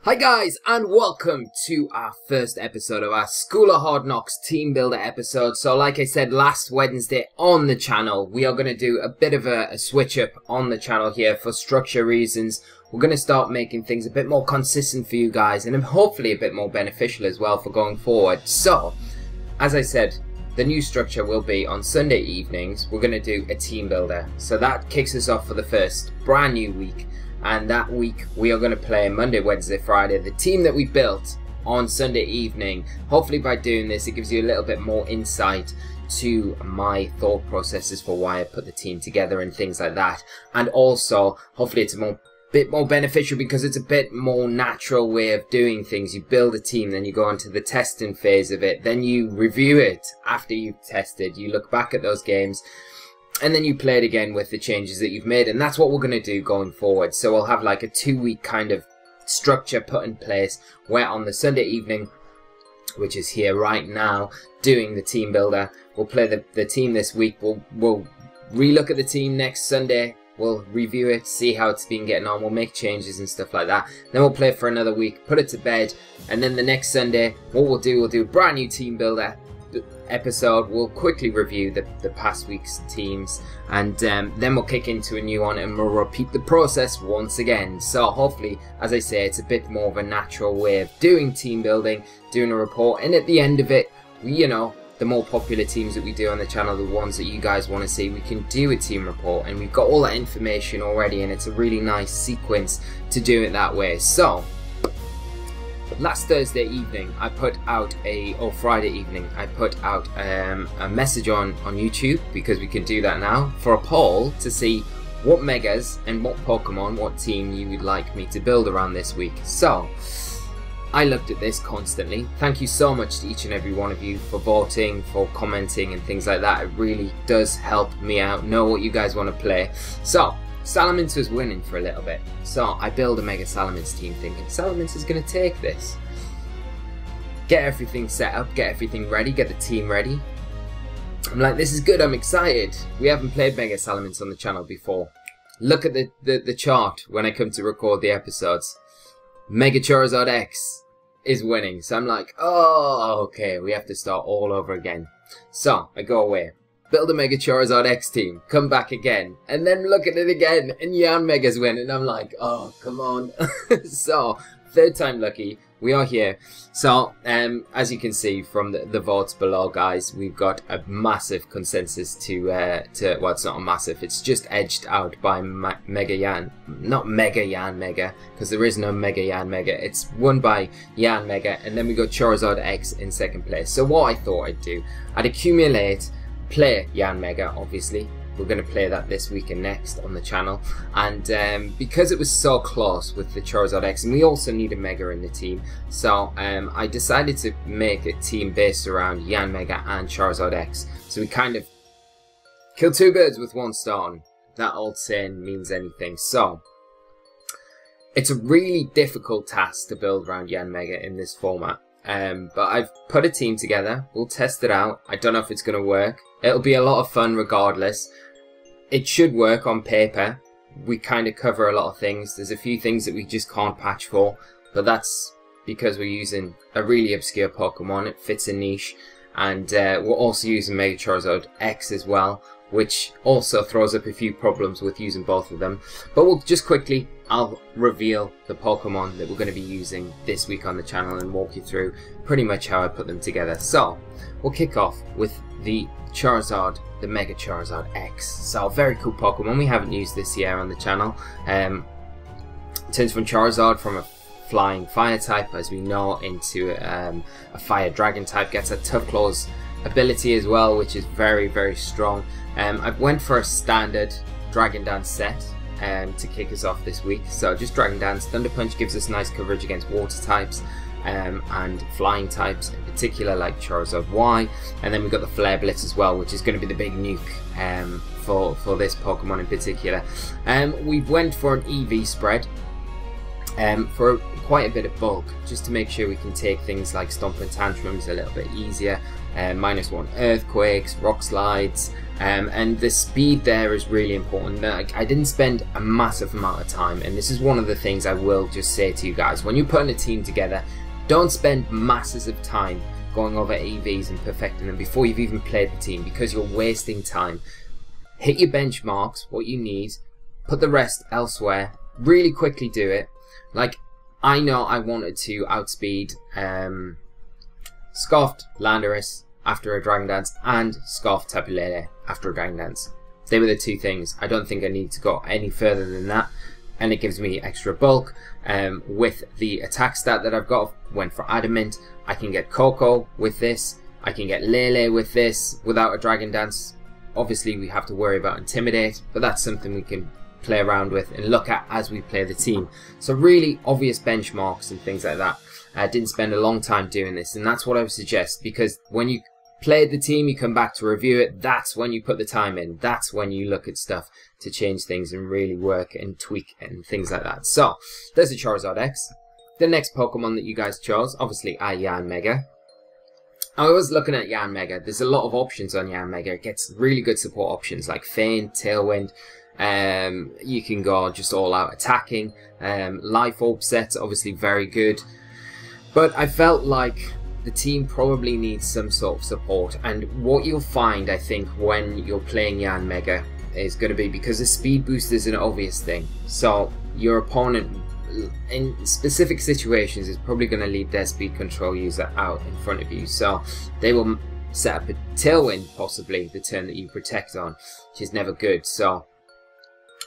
Hi guys, and welcome to our first episode of our School of Hard Knocks Team Builder episode. So like I said last Wednesday on the channel, we are going to do a bit of a switch up on the channel here for structure reasons. We're going to start making things a bit more consistent for you guys and hopefully a bit more beneficial as well for going forward. So, as I said, the new structure will be on Sunday evenings. We're going to do a team builder. So that kicks us off for the first brand new week. And that week we are going to play Monday, Wednesday, Friday, the team that we built on Sunday evening. Hopefully by doing this it gives you a little bit more insight to my thought processes for why I put the team together and things like that. And also hopefully it's a bit more beneficial because it's a bit more natural way of doing things. You build a team, then you go into the testing phase of it, then you review it after you've tested, you look back at those games, and then you play it again with the changes that you've made. And that's what we're going to do going forward. So we'll have like a 2-week kind of structure put in place where on the Sunday evening, which is here right now, doing the team builder, we'll play the team this week. We'll relook at the team next Sunday. We'll review it, see how it's been getting on. We'll make changes and stuff like that. Then we'll play for another week, put it to bed. And then the next Sunday, what we'll do a brand new team builder episode. We'll quickly review the past week's teams, and then we'll kick into a new one and we'll repeat the process once again. So hopefully, as I say, it's a bit more of a natural way of doing team building, doing a report, and at the end of it, you know, the more popular teams that we do on the channel, the ones that you guys want to see, we can do a team report, and we've got all that information already, and it's a really nice sequence to do it that way. So last Thursday evening, I put out or Friday evening, I put out a message on YouTube, because we can do that now, for a poll to see what megas and what Pokemon, what team you would like me to build around this week. So I looked at this constantly. Thank you so much to each and every one of you for voting, for commenting and things like that. It really does help me out, know what you guys want to play. So Salamence was winning for a little bit, so I build a Mega Salamence team thinking Salamence is going to take this. Get everything set up, get everything ready, get the team ready. I'm like, this is good, I'm excited. We haven't played Mega Salamence on the channel before. Look at the chart when I come to record the episodes. Mega Charizard X is winning, so I'm like, oh, okay, we have to start all over again. So I go away, build a Mega Charizard X team, come back again, and then look at it again, and Yanmega's win, and I'm like, oh, come on. So, third time lucky, we are here. So, as you can see from the votes below, guys, we've got a massive consensus to well, it's not a massive, it's just edged out by not Mega Yanmega, because there is no Mega Yanmega, it's won by Yanmega, and then we got Charizard X in second place. So what I thought I'd do, I'd accumulate, play Yanmega, obviously. We're going to play that this week and next on the channel, and because it was so close with the Charizard X, and we also need a Mega in the team, so I decided to make a team based around Yanmega and Charizard X. So we kind of kill two birds with one stone. That old saying means anything. So it's a really difficult task to build around Yanmega in this format. But I've put a team together. We'll test it out. I don't know if it's going to work. It'll be a lot of fun regardless. It should work on paper. We kind of cover a lot of things. There's a few things that we just can't patch for, but that's because we're using a really obscure Pokemon. It fits a niche, and we're also using Mega Charizard X as well, which also throws up a few problems with using both of them. But we'll just quickly, I'll reveal the Pokemon that we're going to be using this week on the channel and walk you through pretty much how I put them together. So we'll kick off with the Charizard, the Mega Charizard X. So very cool Pokemon. We haven't used this year on the channel. Turns from Charizard from a flying fire type, as we know, into a fire dragon type. Gets a Tough Claws ability as well, which is very, very strong. I went for a standard Dragon Dance set to kick us off this week. So just Dragon Dance. Thunder Punch gives us nice coverage against water types and flying types, in particular like Charizard Y. And then we've got the Flare Blitz as well, which is going to be the big nuke for this Pokemon in particular. We went for an EV spread. for quite a bit of bulk, just to make sure we can take things like Stomping Tantrums a little bit easier, -1 Earthquakes, Rock Slides, and the speed there is really important. I didn't spend a massive amount of time, and this is one of the things I will just say to you guys. When you're putting a team together, don't spend masses of time going over EVs and perfecting them before you've even played the team, because you're wasting time. Hit your benchmarks, what you need, put the rest elsewhere, really quickly do it. Like, I know I wanted to outspeed Scoffed Landorus after a Dragon Dance and Scoffed Tapu Lele after a Dragon Dance. They were the two things. I don't think I need to go any further than that, and it gives me extra bulk. With the attack stat that I've got, went for Adamant. I can get Coco with this, I can get Lele with this without a Dragon Dance. Obviously we have to worry about Intimidate, but that's something we can play around with and look at as we play the team. So really obvious benchmarks and things like that. I didn't spend a long time doing this, and that's what I would suggest, because when you play the team, you come back to review it, that's when you put the time in, that's when you look at stuff to change things and really work and tweak and things like that. So there's a Charizard X. The next Pokemon that you guys chose, obviously, are Yanmega. I was looking at Yanmega. There's a lot of options on Yanmega. It gets really good support options like Feint, Tailwind. You can go just all out attacking. Life Orb sets, obviously very good. But I felt like the team probably needs some sort of support. And what you'll find, I think, when you're playing Yanmega is going to be, because the speed boost is an obvious thing. So your opponent, in specific situations, is probably going to leave their speed control user out in front of you. So they will set up a Tailwind, possibly, the turn that you protect on, which is never good. So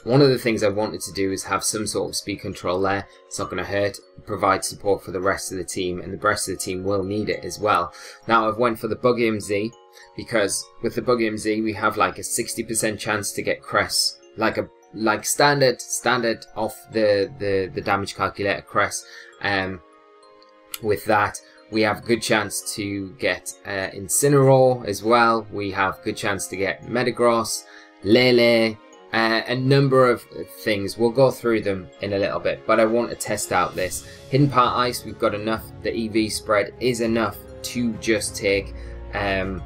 one of the things I wanted to do is have some sort of speed control there. It's not going to hurt, provide support for the rest of the team, and the rest of the team will need it as well. Now I've went for the Bug MZ, because with the Bug MZ we have like a 60% chance to get Cress, like standard off the damage calculator Cress. With that we have a good chance to get Incineroar as well. We have good chance to get Metagross, Lele, a number of things. We'll go through them in a little bit, but I want to test out this. Hidden Part Ice, we've got enough. The EV spread is enough to just take a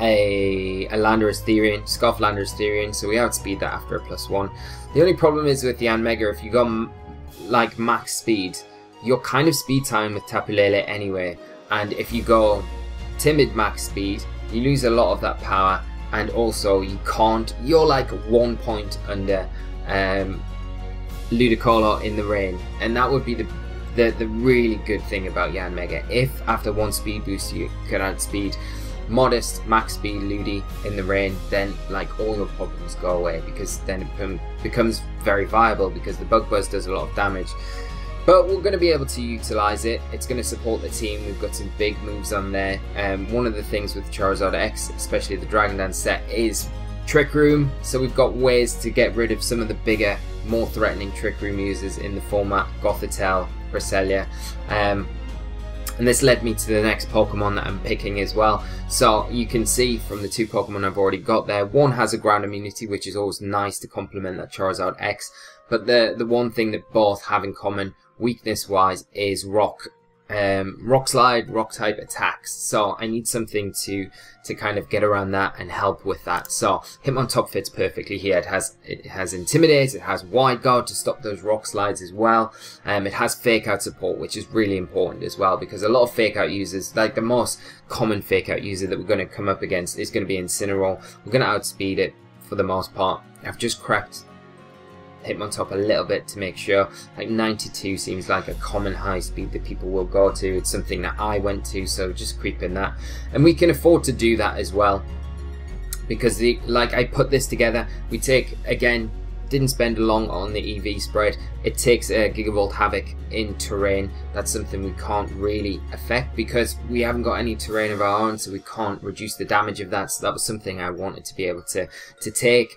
Landorus Therian, Scoff Landorus Therian, so we outspeed that after a +1. The only problem is with Yanmega, if you go like max speed, you're kind of speed time with Tapu Lele anyway, and if you go timid max speed, you lose a lot of that power. And also you can't, you're like 1 point under Ludicolo in the rain, and that would be the really good thing about Yanmega. If after 1 speed boost you can outspeed Modest, max speed Ludi in the rain, then like all your problems go away, because then it becomes very viable, because the Bug Buzz does a lot of damage. But we're going to be able to utilise it. It's going to support the team. We've got some big moves on there. One of the things with Charizard X, especially the Dragon Dance set, is Trick Room. So we've got ways to get rid of some of the bigger, more threatening Trick Room users in the format. Gothitelle, Cresselia. And this led me to the next Pokemon that I'm picking as well. So you can see from the 2 Pokemon I've already got there, one has a ground immunity, which is always nice to complement that Charizard X. But the one thing that both have in common, weakness wise, is rock slide, rock type attacks. So I need something to kind of get around that and help with that. So Hitmontop fits perfectly here. It has Intimidate, it has Wide Guard to stop those rock slides as well. It has Fake Out support, which is really important as well, because a lot of Fake Out users, like the most common Fake Out user that we're going to come up against is going to be Incineroar. We're going to outspeed it for the most part. I've just cracked Hitmontop a little bit to make sure. Like 92 seems like a common high speed that people will go to. It's something that I went to, so just creep in that, and we can afford to do that as well, because like I put this together. We take, again, didn't spend long on the EV spread. It takes a Gigavolt Havoc in terrain. That's something we can't really affect because we haven't got any terrain of our own, so we can't reduce the damage of that. So that was something I wanted to be able to take.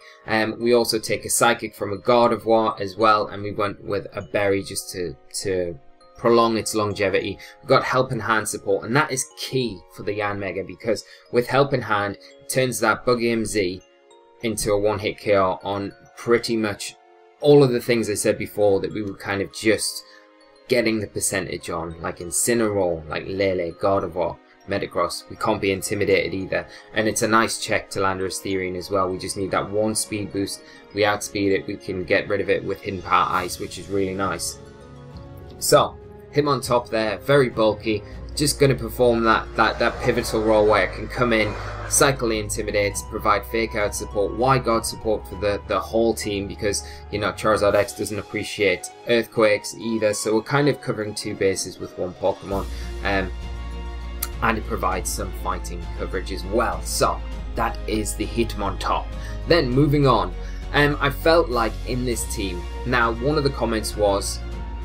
We also take a Psychic from a Gardevoir as well, and we went with a Berry just to prolong its longevity. We've got Helping Hand support, and that is key for the Yanmega, because with Helping Hand, it turns that Bug MZ into a one-hit KO on pretty much all of the things I said before that we were kind of just getting the percentage on, like Incineroar, like Lele, Gardevoir, Metagross. We can't be intimidated either, and it's a nice check to Landorus Therian as well. We just need that one speed boost. We outspeed it, we can get rid of it with Hidden Power Ice, which is really nice. So Hitmontop there, very bulky, just going to perform that pivotal role where it can come in, cycle the Intimidates, provide Fake Out support, Wide Guard support for the whole team, because, you know, Charizard X doesn't appreciate Earthquakes either, so we're kind of covering two bases with one Pokemon, and it provides some fighting coverage as well. So that is the Hitmontop. Then moving on, I felt like in this team, now one of the comments was,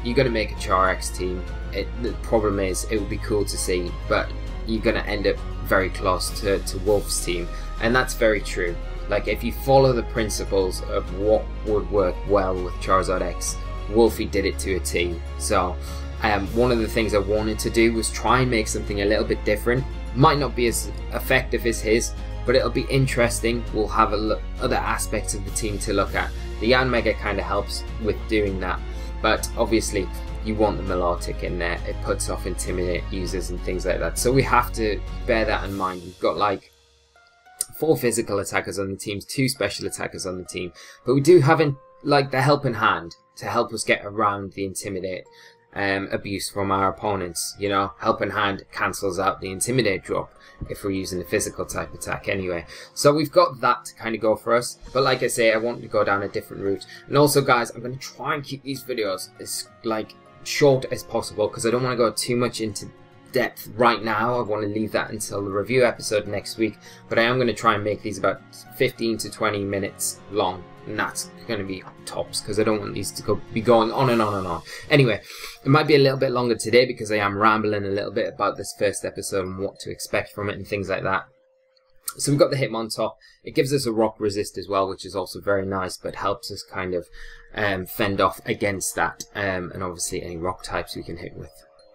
you're going to make a Char-X team. The problem is, it would be cool to see, but you're going to end up very close to Wolf's team, and that's very true. Like, if you follow the principles of what would work well with Charizard X, Wolfie did it to a T. So one of the things I wanted to do was try and make something a little bit different. Might not be as effective as his, but it'll be interesting. We'll have other aspects of the team to look at. The Yanmega kind of helps with doing that, but obviously you want the Melodic in there. It puts off Intimidate users and things like that. So we have to bear that in mind. We've got like 4 physical attackers on the team, 2 special attackers on the team, but we do have like the helping hand to help us get around the Intimidate abuse from our opponents. You know, helping hand cancels out the Intimidate drop if we're using the physical type attack anyway. So we've got that to kind of go for us, but like I say, I want to go down a different route. And also, guys, I'm going to try and keep these videos as like short as possible, because I don't want to go too much into depth right now. I want to leave that until the review episode next week, but I am going to try and make these about 15 to 20 minutes long, and that's going to be tops, because I don't want these to be going on and on and on. Anyway, it might be a little bit longer today because I am rambling a little bit about this first episode and what to expect from it and things like that. So we've got the Hitmontop. It gives us a rock resist as well, which is also very nice, but helps us kind of fend off against that. And obviously any rock types we can hit with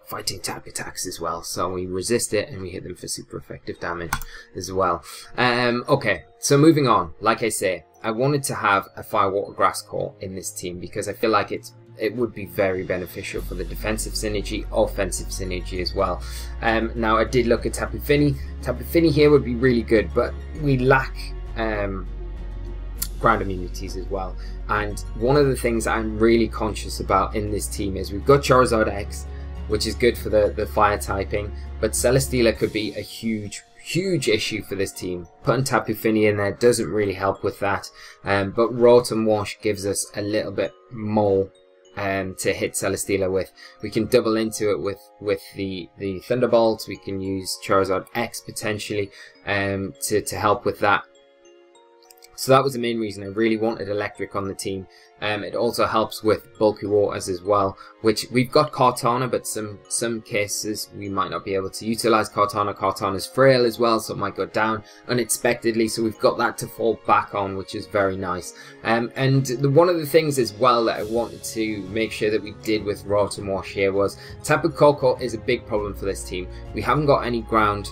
fighting type attacks as well. So we resist it and we hit them for super effective damage as well. Okay, so moving on. Like I say, I wanted to have a Fire, Water, Grass core in this team because I feel like it would be very beneficial for the defensive synergy, offensive synergy as well. Now I did look at Tapu Fini. Tapu Fini here would be really good, but we lack ground immunities as well. And one of the things I'm really conscious about in this team is we've got Charizard X, which is good for the fire typing, but Celesteela could be a huge issue for this team. Putting Tapu Fini in there doesn't really help with that, but Rotom Wash gives us a little bit more to hit Celesteela with. We can double into it with the Thunderbolts. We can use Charizard X potentially to help with that. So that was the main reason I really wanted Electric on the team. It also helps with bulky waters as well, which we've got Kartana, but some cases we might not be able to utilize Kartana. Kartana's frail as well, so it might go down unexpectedly, so we've got that to fall back on, which is very nice. And one of the things as well that I wanted to make sure that we did with Rotom Wash here was Tapu Koko is a big problem for this team. We haven't got any ground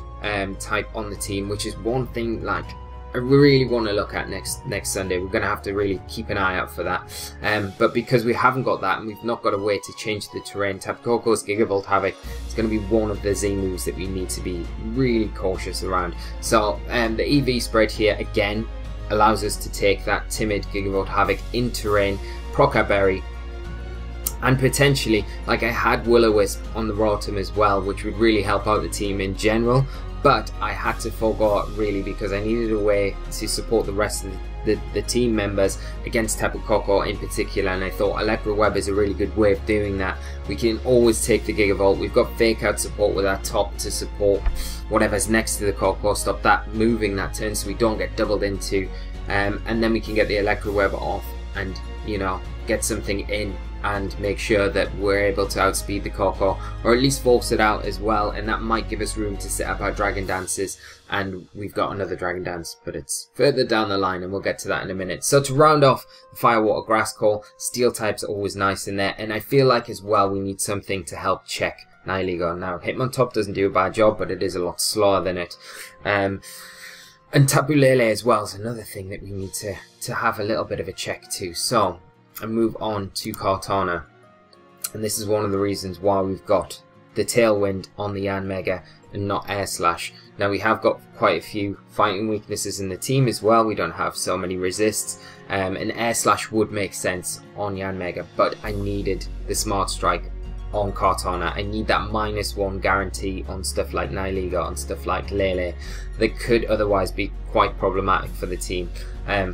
type on the team, which is one thing like I really want to look at next Sunday. We're going to have to really keep an eye out for that. But because we haven't got that and we've not got a way to change the terrain, Tapu Koko's Gigavolt Havoc is going to be one of the Z moves that we need to be really cautious around. So the EV spread here again allows us to take that timid Gigavolt Havoc in terrain, Proc Berry, and potentially, like I had Will-O-Wisp on the Rotom as well, which would really help out the team in general. But I had to forego it really because I needed a way to support the rest of the team members against Tapu Koko in particular, and I thought Electro Web is a really good way of doing that. We can always take the Gigavolt. We've got Fake Out support with our top to support whatever's next to the Koko, stop that moving that turn so we don't get doubled into, and then we can get the Electro Web off and, you know, get something in and make sure that we're able to outspeed the Koko, or at least force it out as well, and that might give us room to set up our Dragon Dances. And we've got another Dragon Dance, but it's further down the line and we'll get to that in a minute. So to round off the Fire, Water, Grass core, Steel type's always nice in there, and I feel like as well we need something to help check Nihilego. Now Hitmontop doesn't do a bad job, but it is a lot slower than it. And Tapu Lele as well is another thing that we need to have a little bit of a check to. So and move on to Kartana. And this is one of the reasons why we've got the Tailwind on the Yanmega and not Air Slash. Now we have got quite a few fighting weaknesses in the team as well. We don't have so many resists, and Air Slash would make sense on Yanmega, but I needed the Smart Strike on Kartana. I need that -1 guarantee on stuff like Nihilego, on stuff like Lele, that could otherwise be quite problematic for the team.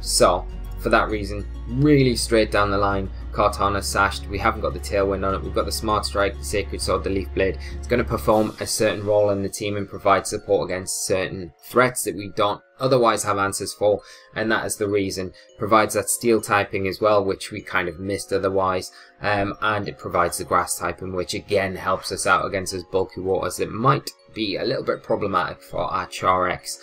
So for that reason, really straight down the line, Kartana sashed. We haven't got the Tailwind on it. We've got the Smart Strike, the Sacred Sword, the Leaf Blade. It's going to perform a certain role in the team and provide support against certain threats that we don't otherwise have answers for, and that is the reason. Provides that Steel typing as well, which we kind of missed otherwise, and it provides the Grass typing, which again helps us out against those bulky waters that might be a little bit problematic for our Charex.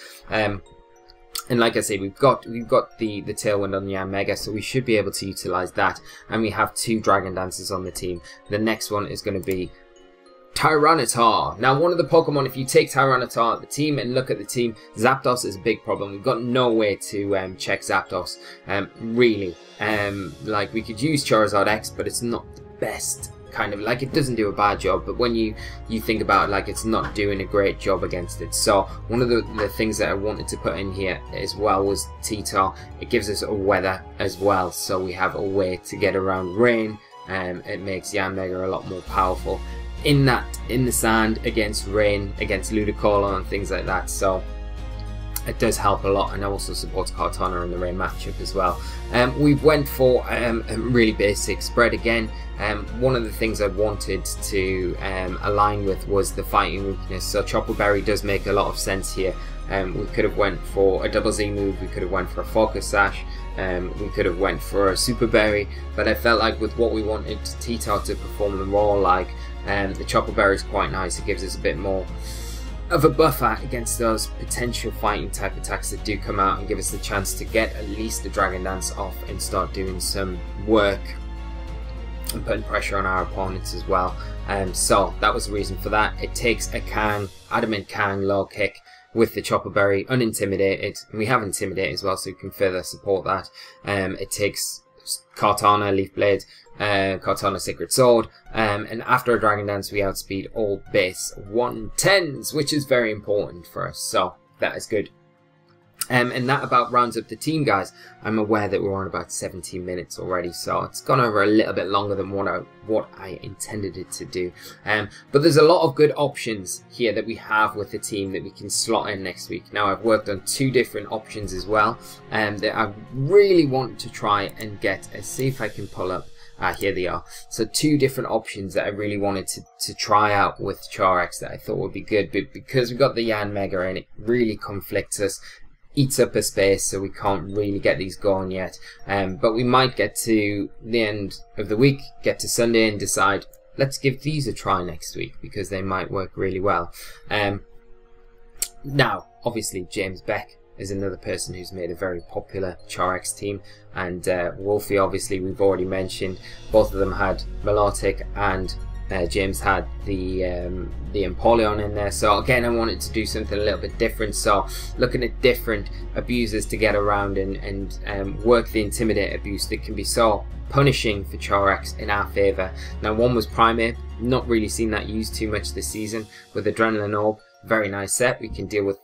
And like I say, we've got the Tailwind on the Yanmega, so we should be able to utilize that. And we have 2 Dragon Dancers on the team. The next one is going to be Tyranitar. Now, one of the Pokemon, if you take Tyranitar at the team and look at the team, Zapdos is a big problem. We've got no way to check Zapdos, really. Like, we could use Charizard X, but it's not the best. Kind of like, it doesn't do a bad job, but when you think about it, like, it's not doing a great job against it. So one of the things that I wanted to put in here as well was T-Tar. It gives us a weather as well, so we have a way to get around rain, and it makes Yanmega a lot more powerful in the sand, against rain, against Ludicolo and things like that. So it does help a lot, and also supports Kartana in the rain matchup as well. We went for a really basic spread again. One of the things I wanted to align with was the fighting weakness, so Chopper Berry does make a lot of sense here. We could have went for a double Z move, we could have went for a Focus Sash, we could have went for a Super Berry, but I felt like with what we wanted T-Tar to perform the role like, the Chopper Berry is quite nice. It gives us a bit more of a buffer against those potential fighting type attacks that do come out, and give us the chance to get at least the Dragon Dance off and start doing some work and putting pressure on our opponents as well. So that was the reason for that. It takes a Kang, Adamant Kang low kick with the Chopper Berry, unintimidated, and we have Intimidate as well, so we can further support that. It takes Kartana, Leaf Blade, Kartana, Sacred Sword, and after a Dragon Dance we outspeed all base 110s, which is very important for us, so that is good. And that about rounds up the team, guys. I'm aware that we're on about 17 minutes already, so it's gone over a little bit longer than what I intended it to do. But there's a lot of good options here that we have with the team that we can slot in next week. Now, I've worked on 2 different options as well, that I really want to try and get. See if I can pull up. Here they are. So 2 different options that I really wanted to try out with Charex that I thought would be good, but because we've got the Yanmega and it really conflicts us, eats up a space, so we can't really get these going yet. But we might get to the end of the week, get to Sunday and decide, let's give these a try next week, because they might work really well. Now, obviously, James Beck is another person who's made a very popular Charex team, and Wolfie, obviously, we've already mentioned. Both of them had Melodic, and James had the Empoleon in there. So again, I wanted to do something a little bit different, so looking at different abusers to get around and work the Intimidate abuse that can be so punishing for Charex in our favour. Now, one was Primeape, not really seen that used too much this season. With Adrenaline Orb, very nice set. We can deal with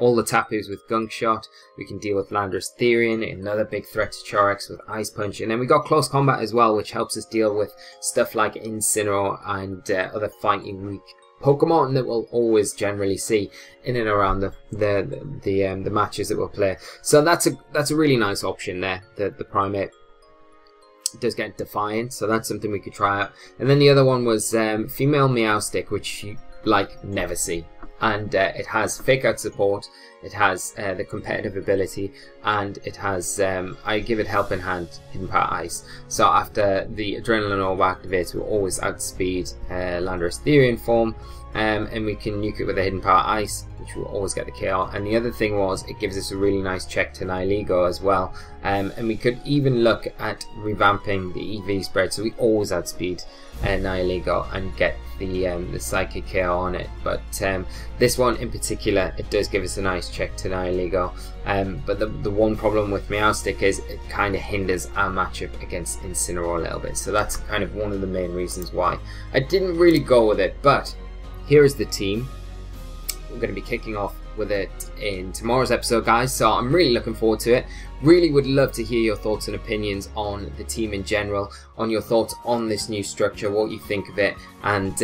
all the Tapus with Gunk Shot. We can deal with Landorus Therian, another big threat to Charex, with Ice Punch, and then we got Close Combat as well, which helps us deal with stuff like Incineroar and other fighting weak Pokemon that we'll always generally see in and around the matches that we'll play. So that's a really nice option there. The Primeape does get Defiant, so that's something we could try out. And then the other one was Female Meowstic, which you never see. And it has Fake Out support, it has the competitive ability, and it has, I give it Helping Hand, Hidden Power Ice. So after the Adrenaline Orb activates, we'll always outspeed Landorus Therian form, and we can nuke it with a Hidden Power Ice, which will always get the KO. And the other thing was, it gives us a really nice check to Nihilego as well. And we could even look at revamping the EV spread, so we always outspeed Nihilego and get the Psychic KO on it. But this one in particular, it does give us a nice check to Nihilego. But the one problem with Meowstic is it kind of hinders our matchup against Incineroar a little bit. So that's kind of one of the main reasons why I didn't really go with it. But here is the team. We're going to be kicking off with it in tomorrow's episode, guys, so I'm really looking forward to it. Really would love to hear your thoughts and opinions on the team in general, on your thoughts on this new structure, what you think of it, and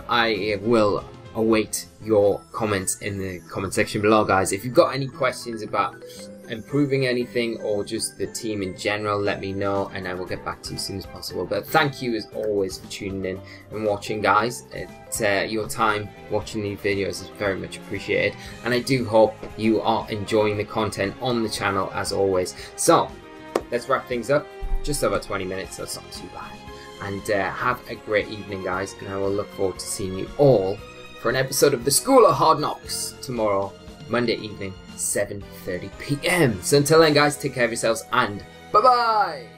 I will await your comments in the comment section below, guys. If you've got any questions about improving anything or just the team in general, let me know and I will get back to you as soon as possible. But thank you as always for tuning in and watching, guys. Your time watching these videos is very much appreciated, and I do hope you are enjoying the content on the channel as always. So let's wrap things up. Just over 20 minutes, so it's not too bad. And have a great evening, guys, and I will look forward to seeing you all for an episode of the School of Hard Knocks tomorrow, Monday evening, 7:30 PM. So until then, guys, take care of yourselves and bye-bye!